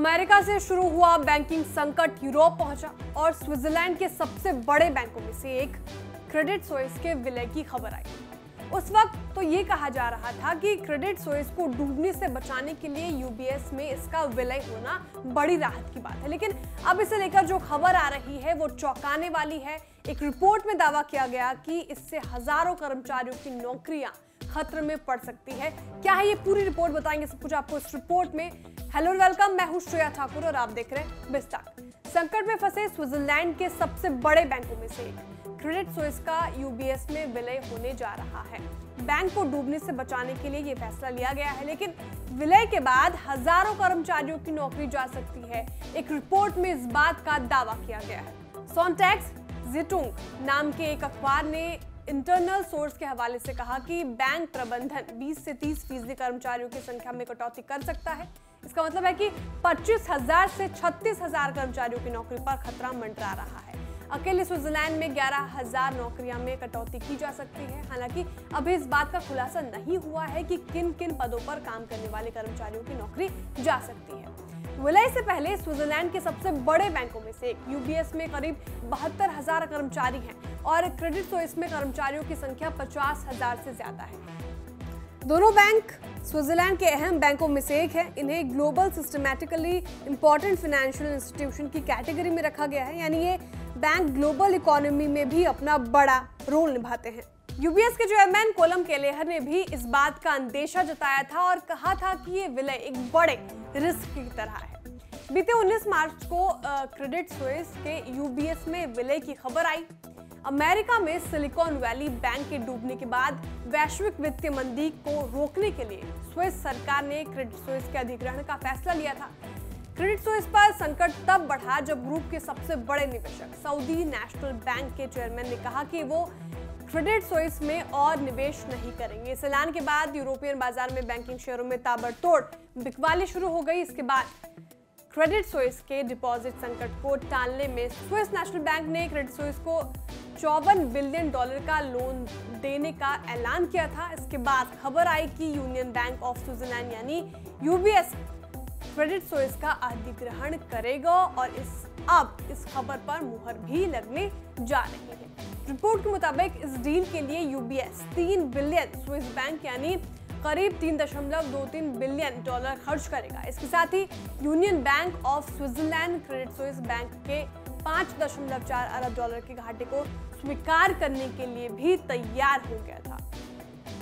America से शुरू हुआ बैंकिंग संकट यूरोप पहुंचा और स्विट्जरलैंड के सबसे बड़े बैंकों में से एक क्रेडिट स्विस के विलय की खबर आई। उस वक्त तो ये कहा जा रहा था कि क्रेडिट स्विस को डूबने से बचाने के लिए यूबीएस में इसका विलय होना बड़ी राहत की बात है, लेकिन अब इसे लेकर जो खबर आ रही है वो चौंकाने वाली है। एक रिपोर्ट में दावा किया गया कि इससे हजारों कर्मचारियों की नौकरियां खतरे में पड़ सकती है। क्या है ये पूरी रिपोर्ट, बताएंगे सब कुछ आपको इस रिपोर्ट में। हेलो वेलकम, मैं हूं श्रेया ठाकुर और आप देख रहे हैं बिस्ताक। संकट में फंसे स्विट्जरलैंड के सबसे बड़े बैंकों में से एक क्रेडिट स्विस का यूबीएस में विलय होने जा रहा है। बैंक को डूबने से बचाने के लिए ये फैसला लिया गया है, लेकिन विलय के बाद हजारों कर्मचारियों की नौकरी जा सकती है। एक रिपोर्ट में इस बात का दावा किया गया है। सॉन्टेक्स ज़िटुंग नाम के एक अखबार ने इंटरनल सोर्स के हवाले से कहा कि बैंक प्रबंधन 20 से 30% कर्मचारियों की संख्या में कटौती कर सकता है। इसका मतलब है कि 25,000 से 36,000 कर्मचारियों की नौकरी पर खतरा मंडरा रहा है। अकेले स्विट्जरलैंड में 11,000 नौकरियां में कटौती की जा सकती है। हालांकि अभी इस बात का खुलासा नहीं हुआ है कि किन किन पदों पर काम करने वाले कर्मचारियों की नौकरी जा सकती है। विलय से पहले स्विट्जरलैंड के सबसे बड़े बैंकों में से एक यूबीएस में करीब 72,000 कर्मचारी हैं और क्रेडिट स्विस में कर्मचारियों की संख्या 50,000 से ज्यादा है। दोनों बैंक स्विट्जरलैंड के अहम बैंकों में से एक है। इन्हें global systematically important financial institution की कैटेगरी में रखा गया है, यानी ये बैंक ग्लोबल इकोनॉमी में भी अपना बड़ा रोल निभाते हैं। यूबीएस के चेयरमैन कोलम केलेहर ने भी इस बात का अंदेशा जताया था और कहा था कि ये विलय एक बड़े रिस्क की तरह है। बीते 19 मार्च को क्रेडिट स्विस के यूबीएस में विलय की खबर आई। अमेरिका में सिलिकॉन वैली बैंक के डूबने के बाद वैश्विक वित्तीय मंदी को रोकने के लिए स्विस सरकार ने क्रेडिट स्विस के अधिग्रहण का फैसला लिया था। क्रेडिट स्विस पर संकट तब बढ़ा जब ग्रुप के सबसे बड़े निवेशक सऊदी नेशनल बैंक के चेयरमैन ने कहा कि वो क्रेडिट स्विस में और निवेश नहीं करेंगे। इस ऐलान के बाद यूरोपियन बाजार में बैंकिंग शेयरों में ताबड़तोड़ बिकवाली शुरू हो गई। इसके बाद क्रेडिट स्विस के डिपॉजिट संकट को टालने में स्विस नेशनल बैंक ने क्रेडिट स्विस को $54 बिलियन का लोन देने का ऐलान किया था। इसके बाद खबर आई कि यूनियन बैंक ऑफ स्विट्जरलैंड यानी यूबीएस क्रेडिट स्विस का अधिग्रहण करेगा और अब इस खबर पर मुहर भी लगने जा रही है। रिपोर्ट के मुताबिक इस डील के लिए यूबीएस $3 बिलियन स्विस बैंक यानी करीब $3.23 बिलियन खर्च करेगा। इसके साथ ही Union Bank of Switzerland Credit Suisse Bank के $5.4 अरब के घाटे को स्वीकार करने के लिए भी तैयार हो गया था।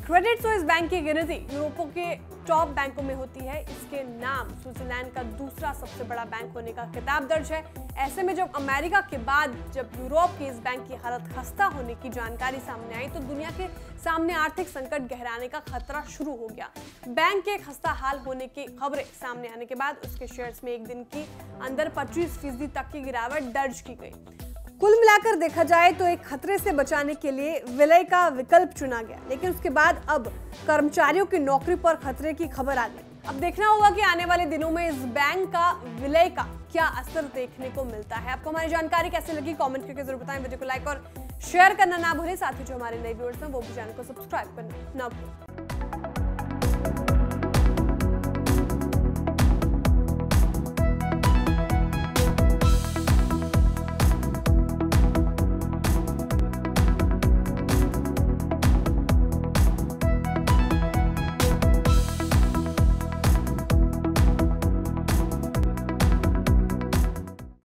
क्रेडिट स्विस बैंक की गिनती यूरोप के टॉप बैंकों में होती है। इसके नाम स्विट्जरलैंड का दूसरा सबसे बड़ा बैंक होने का खिताब दर्ज है। ऐसे में जब अमेरिका के बाद जब यूरोप के इस बैंक की हालत खस्ता होने की जानकारी सामने आई तो दुनिया के सामने आर्थिक संकट गहराने का खतरा शुरू हो गया। बैंक के खस्ता हाल होने की खबरें सामने आने के बाद उसके शेयर्स में एक दिन की अंदर 25% तक की गिरावट दर्ज की गई। कुल मिलाकर देखा जाए तो एक खतरे से बचाने के लिए विलय का विकल्प चुना गया, लेकिन उसके बाद अब कर्मचारियों की नौकरी पर खतरे की खबर आ गई। अब देखना होगा कि आने वाले दिनों में इस बैंक का विलय का क्या असर देखने को मिलता है। आपको हमारी जानकारी कैसे लगी कमेंट करके जरूर बताएं। वीडियो को लाइक और शेयर करना ना भूलें। साथ ही जो हमारे नए व्यूअर्स हैं वो भी चैनल को सब्सक्राइब करना ना भूलें।